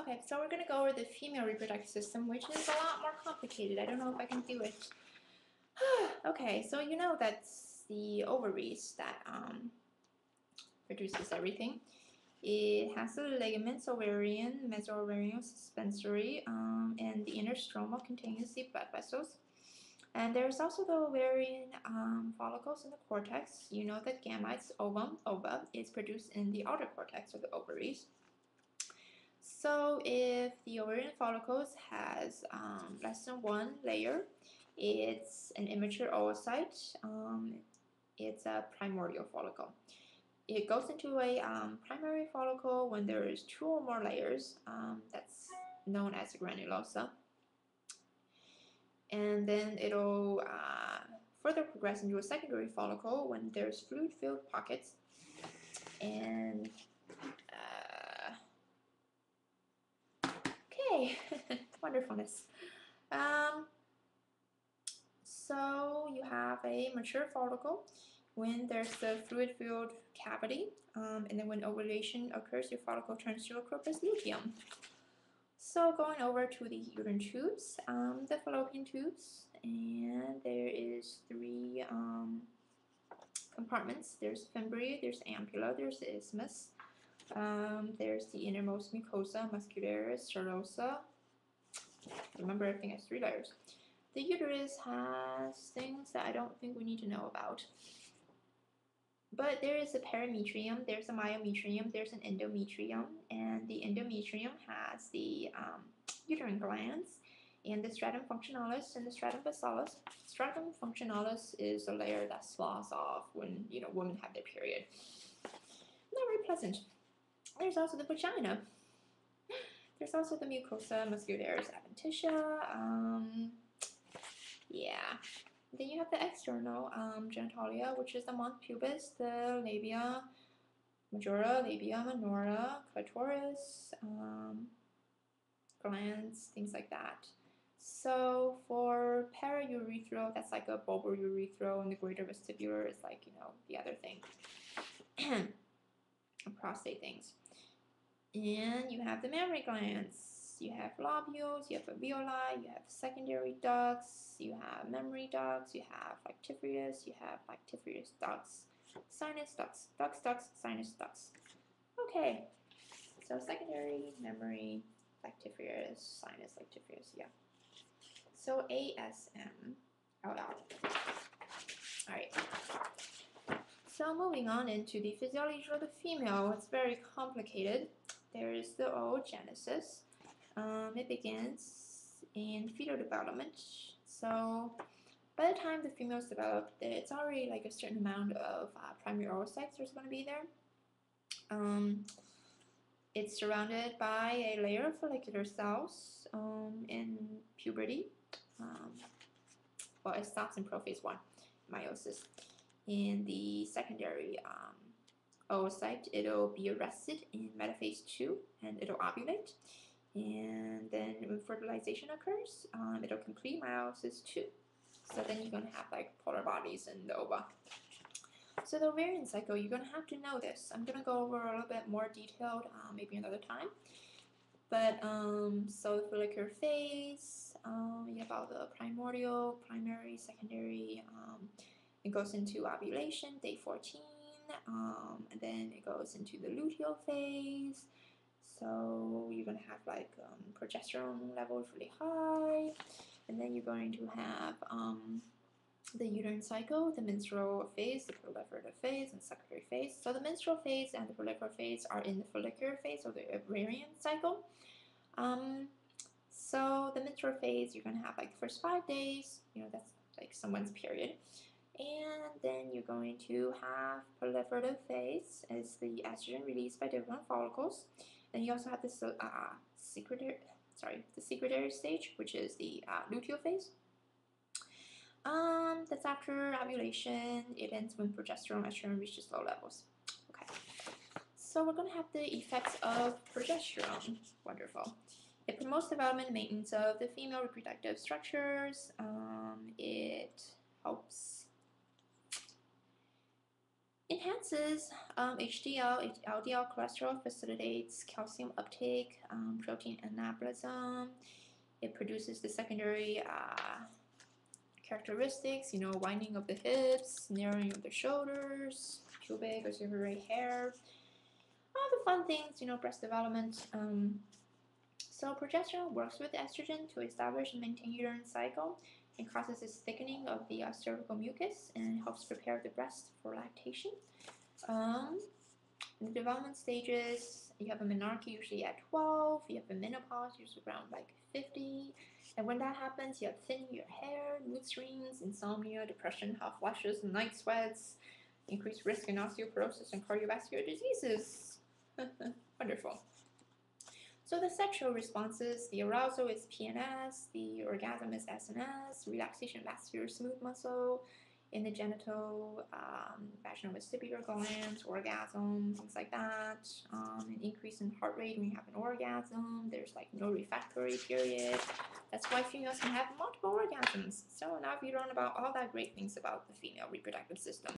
Okay, so we're going to go over the female reproductive system, which is a lot more complicated. I don't know if I can do it. Okay, so you know that's the ovaries that produces everything. It has the ligaments, ovarian, mesoovarian, suspensory, and the inner stroma contains the blood vessels. And there's also the ovarian follicles in the cortex. You know that gametes, ova, is produced in the outer cortex of the ovaries. So if the ovarian follicles has less than one layer, it's an immature oocyte. It's a primordial follicle. It goes into a primary follicle when there is 2 or more layers. That's known as a granulosa. And then it'll further progress into a secondary follicle when there's fluid-filled pockets. And okay, wonderfulness. So you have a mature follicle when there's the fluid-filled cavity, and then when ovulation occurs, your follicle turns to a corpus luteum. So going over to the uterine tubes, the fallopian tubes, and there is 3 compartments. There's fimbria, there's ampulla, there's the isthmus. There's the innermost mucosa, muscularis, serosa. Remember, everything has 3 layers. The uterus has things that I don't think we need to know about. But there is a perimetrium, there's a myometrium, there's an endometrium, and the endometrium has the uterine glands, and the stratum functionalis and the stratum basalis. Stratum functionalis is a layer that falls off when women have their period. Not very pleasant. There's also the vagina. There's also the mucosa muscularis adventitia. Yeah. Then you have the external genitalia, which is the mons pubis, the labia majora, labia minora, clitoris, glands, things like that. So for paraurethral, that's like a bulbourethral, and the greater vestibular is like, the other thing. Prostate things. And you have the mammary glands. You have lobules, you have alveoli, you have secondary ducts, you have mammary ducts, you have lactiferous, you have lactiferous ducts, sinus ducts, ducts, sinus ducts. Okay, so secondary, mammary, lactiferous, sinus, lactiferous, yeah. So ASM out loud. Alright. So moving on into the physiology of the female, it's very complicated. There is the oogenesis. It begins in fetal development. So by the time the female's developed, it's already like a certain amount of primary oocytes there's going to be there. It's surrounded by a layer of follicular cells in puberty. Well, it stops in prophase 1, meiosis. In the secondary oocyte, it'll be arrested in metaphase 2, and it'll ovulate. And then when fertilization occurs, it'll complete meiosis 2. So then you're going to have like polar bodies in the ova. So the ovarian cycle, you're going to have to know this. I'm going to go over a little bit more detailed maybe another time. But so the follicular phase, you have all the primordial, primary, secondary. It goes into ovulation, day 14, and then it goes into the luteal phase. So you're going to have like progesterone levels really high, and then you're going to have the uterine cycle, the menstrual phase, the proliferative phase, and secondary phase. So the menstrual phase and the proliferative phase are in the follicular phase or the ovarian cycle. So the menstrual phase, you're going to have like the first 5 days, that's like someone's period. And then you're going to have proliferative phase as the estrogen released by different follicles. Then you also have the secretory stage, which is the luteal phase. That's after ovulation. It ends when progesterone, estrogen reaches low levels. Okay. So we're going to have the effects of progesterone. Wonderful. It promotes development and maintenance of the female reproductive structures. It helps Enhances HDL, LDL cholesterol, facilitates calcium uptake, protein anabolism. It produces the secondary characteristics, widening of the hips, narrowing of the shoulders, pubic or seborrheic hair, all the fun things, breast development. So progesterone works with estrogen to establish and maintain uterine cycle and causes this thickening of the cervical mucus and helps prepare the breast for lactation. In the development stages, you have a menarche usually at 12, you have a menopause usually around like 50, and when that happens, you have thinning your hair, mood swings, insomnia, depression, hot flushes, night sweats, increased risk in osteoporosis and cardiovascular diseases. Wonderful. So the sexual responses, the arousal is PNS, the orgasm is SNS, relaxation, vascular smooth muscle, in the genital, vaginal vestibular glands, orgasm, things like that. An increase in heart rate when you have an orgasm. There's like no refractory period. That's why females can have multiple orgasms. So now if you learn about all that great things about the female reproductive system.